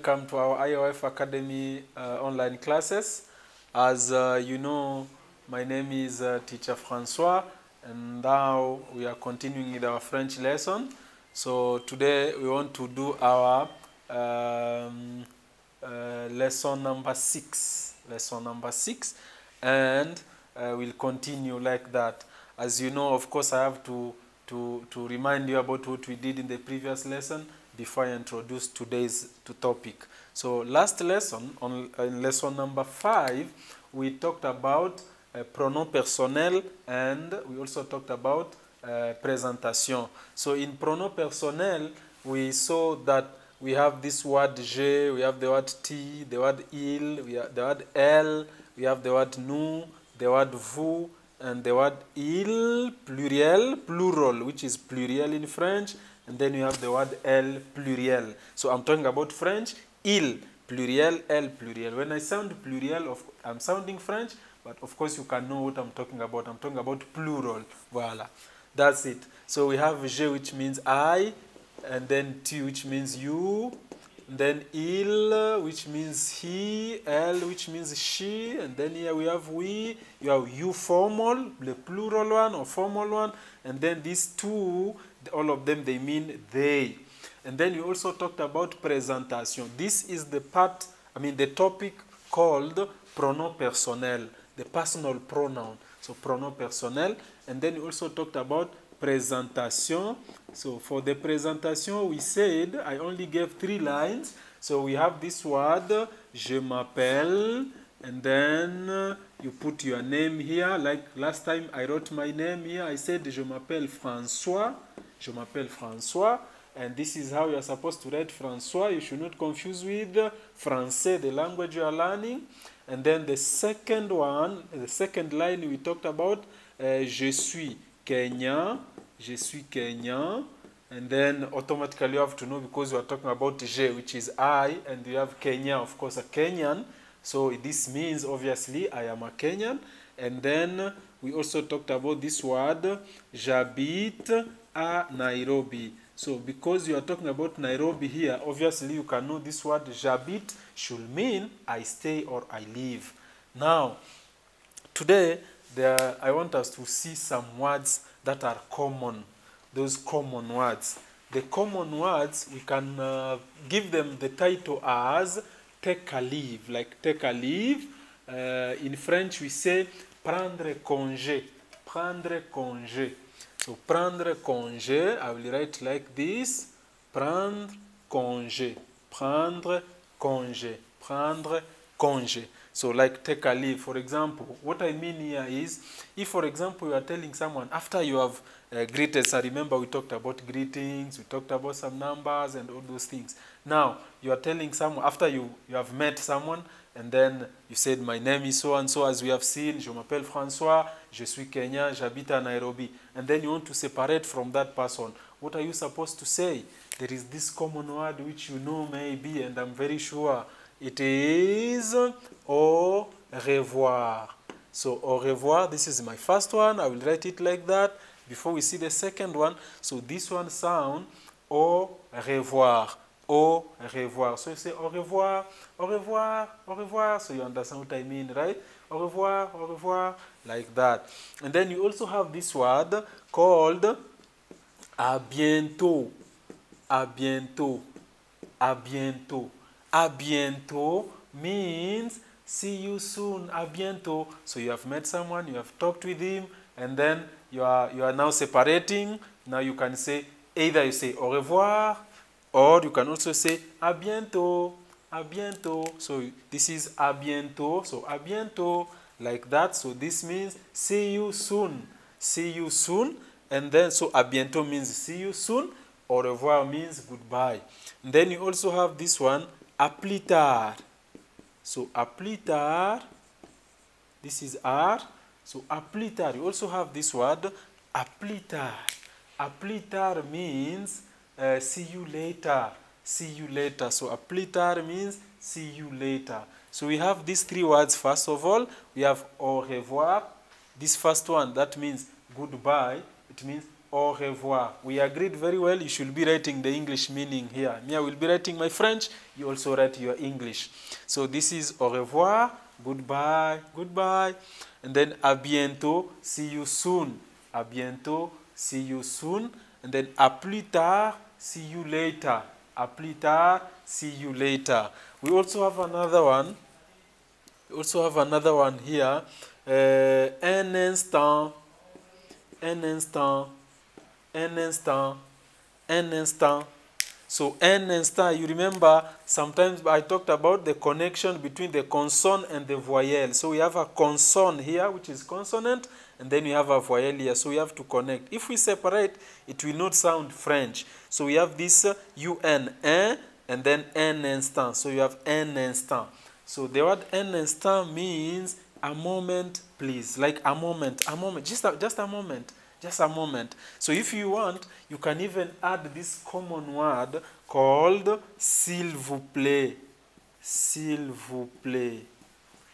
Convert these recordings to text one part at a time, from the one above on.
welcome to our IOF Academy online classes. As you know, my name is Teacher Francois, and now we are continuing with our French lesson. So today we want to do our lesson number 6. Lesson number 6, and we'll continue like that. As you know, of course, I have to remind you about what we did in the previous lesson before I introduce today's topic. So last lesson, on lesson number 5, we talked about pronom personnel, and we also talked about présentation. So in pronom personnel, we saw that we have this word je, we have the word ti, the word il, we have the word elle, we have the word nous, the word vous, and the word il, pluriel, plural, which is pluriel in French, and then you have the word elle, pluriel. So I'm talking about French, il, pluriel, elle, pluriel. When I sound pluriel, I'm sounding French, but of course you can know what I'm talking about. I'm talking about plural. Voila. That's it. So we have je, which means I, and then tu, which means you, and then il, which means he, elle, which means she, and then here we have we, you have you formal, the plural one or formal one, and then these two, all of them, they mean they. And then we also talked about présentation. This is the part, the topic called pronom personnel, the personal pronoun. So pronom personnel, and then we also talked about présentation. So for the présentation, we said I only gave 3 lines. So we have this word, je m'appelle, and then you put your name here. Like last time I wrote my name here, I said je m'appelle François. Je m'appelle François. And this is how you are supposed to write François. You should not confuse with Français, the language you are learning. And then the second one, the second line we talked about, je suis Kenyan, je suis Kenyan, and then automatically you have to know, because we are talking about je, which is I, and you have Kenya, of course, a Kenyan. So this means obviously I am a Kenyan. And then we also talked about this word, j'habite à Nairobi. So because you are talking about Nairobi here, obviously you can know this word j'habite should mean I stay or I live. Now, today I want us to see some words that are common, those common words. The common words, we can give them the title as take a leave, like take a leave. In French we say prendre congé, prendre congé. So prendre congé, I will write like this, prendre congé, prendre congé, prendre congé. So like take a leave. For example, what I mean here is, if for example you are telling someone after you have greeted, so remember we talked about greetings, we talked about some numbers and all those things. Now you are telling someone after you have met someone, and then you said my name is so and so, as we have seen, je m'appelle François, je suis Kenyan, j'habite à Nairobi, and then you want to separate from that person. What are you supposed to say? There is this common word which you know maybe, and I'm very sure it is au revoir. So au revoir, this is my first one. I will write it like that before we see the second one. So this one sound au revoir, au revoir. So you say au revoir, au revoir, au revoir. So you understand what I mean, right? Au revoir, like that. And then you also have this word called à bientôt, à bientôt, à bientôt. À bientôt means see you soon, à bientôt. So you have met someone, you have talked with him, and then you are now separating. Now you can say, either you say au revoir, or you can also say à bientôt, à bientôt. So this is à bientôt, so à bientôt, like that. So this means see you soon, see you soon. And then so à bientôt means see you soon, au revoir means goodbye. And then you also have this one, à plus tard. So à plus tard, this is R. So à plus tard, you also have this word, à plus tard. À plus tard means see you later, see you later. So à plus tard means see you later. So we have these 3 words. First of all, we have au revoir. This first one, that means goodbye. It means au revoir. We agreed very well. You should be writing the English meaning here. Me, I will be writing my French. You also write your English. So this is au revoir, goodbye, goodbye. And then à bientôt, see you soon. À bientôt, see you soon. And then à plus tard, see you later. À plus tard, see you later. We also have another one. We also have another one here. Un instant, un instant, un instant, un instant. So un instant, you remember sometimes I talked about the connection between the consonant and the voyelle. So we have a consonant here, which is consonant, and then we have a voyelle here. So we have to connect. If we separate, it will not sound French. So we have this un, and then un instant. So you have un instant. So the word un instant means a moment, please. Like a moment, just a moment. Just a moment. So if you want, you can even add this common word called s'il vous plaît. S'il vous plaît.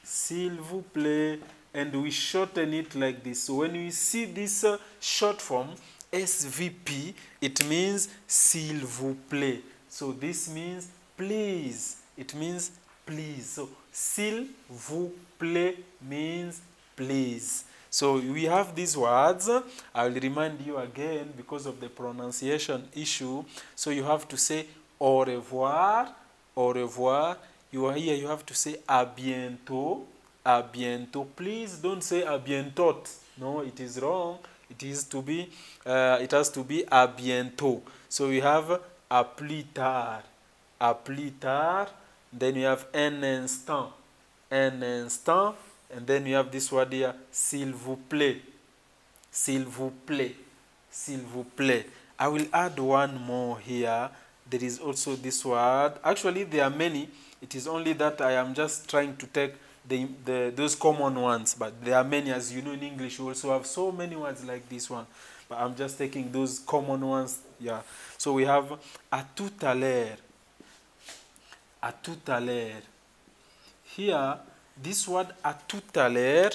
S'il vous plaît. And we shorten it like this. So when we see this short form, SVP, it means s'il vous plaît. So this means please. It means please. So s'il vous plaît means please. So we have these words. I will remind you again because of the pronunciation issue. So you have to say au revoir, au revoir. You are here, you have to say à bientôt, à bientôt. Please don't say à bientôt. No, it is wrong. It has to be à bientôt. So we have à plus tard, à plus tard. Then you have un instant, un instant. And then you have this word here, s'il vous plaît, s'il vous plaît, s'il vous plaît. I will add one more here. There is also this word. Actually, there are many. It is only that I am just trying to take those common ones. But there are many, as you know, in English. We also have so many words like this one. But I'm just taking those common ones. Yeah. So we have à tout à l'heure. À tout à l'heure. Here, this word à tout à l'heure,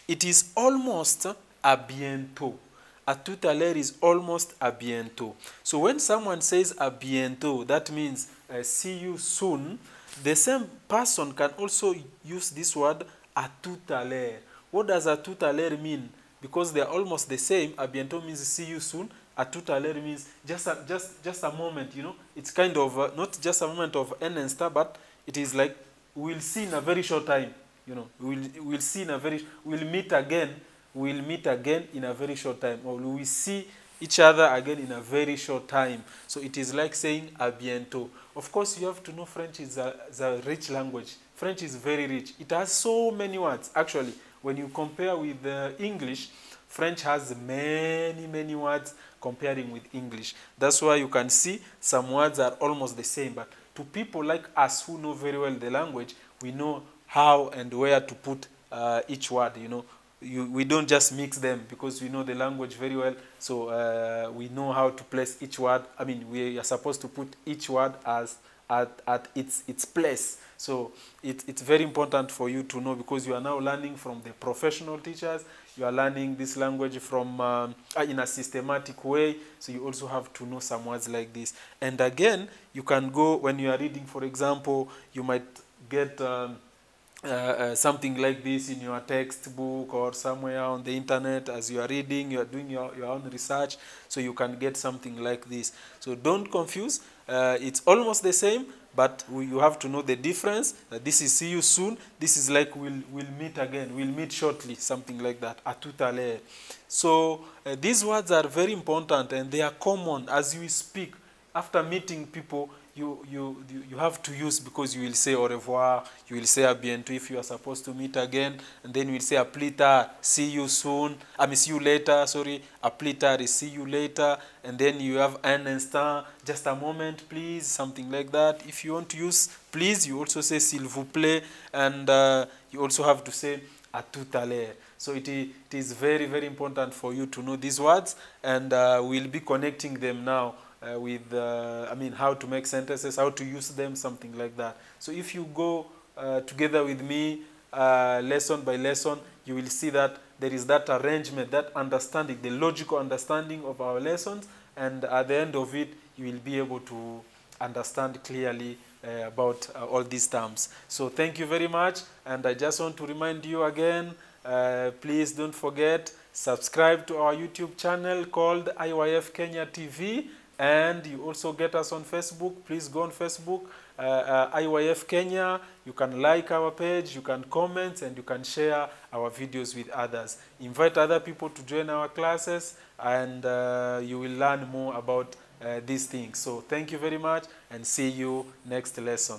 it is almost à bientôt. À tout à l'heure is almost à bientôt. So when someone says à bientôt, that means see you soon. The same person can also use this word à tout à l'heure. What does à tout à l'heure mean? Because they are almost the same. À bientôt means see you soon. À tout à l'heure means just a moment, you know. It's kind of not just a moment of an instant, but it is like we'll see in a very short time, you know. We'll see in a very, we'll meet again in a very short time, or we see each other again in a very short time. So it is like saying à bientôt. Of course, you have to know French is a rich language. French is very rich. It has so many words. Actually, when you compare with English, French has many words comparing with English. That's why you can see some words are almost the same, but to people like us who know very well the language, we know how and where to put each word, you know. We don't just mix them because we know the language very well, so we know how to place each word. I mean, we are supposed to put each word as at its place. So it's very important for you to know, because you are now learning from the professional teachers. You are learning this language from in a systematic way, so you also have to know some words like this. And again, you can go, when you are reading, for example, you might get something like this in your textbook or somewhere on the internet. As you are reading, you are doing your own research, so you can get something like this. So don't confuse. It's almost the same, but you have to know the difference. This is see you soon. This is like we'll meet again. We'll meet shortly, something like that. À tout à l'heure. So these words are very important, and they are common as you speak. After meeting people, you have to use, because you will say au revoir, you will say à bientôt if you are supposed to meet again, and then you will say à plus tard, see you soon, I mean see you later, sorry, à plus tard is see you later, and then you have un instant, just a moment please, something like that. If you want to use please, you also say s'il vous plaît, and you also have to say à tout à l'heure. So it is very important for you to know these words, and we'll be connecting them now with, I mean, how to make sentences, how to use them, something like that. So if you go together with me, lesson by lesson, you will see that there is that arrangement, that understanding, the logical understanding of our lessons, and at the end of it, you will be able to understand clearly about all these terms. So thank you very much, and I just want to remind you again, please don't forget, subscribe to our YouTube channel called IYF Kenya TV, and you also get us on Facebook. Please go on Facebook, IYF Kenya. You can like our page, you can comment, and you can share our videos with others. Invite other people to join our classes, and you will learn more about these things. So thank you very much, and see you next lesson.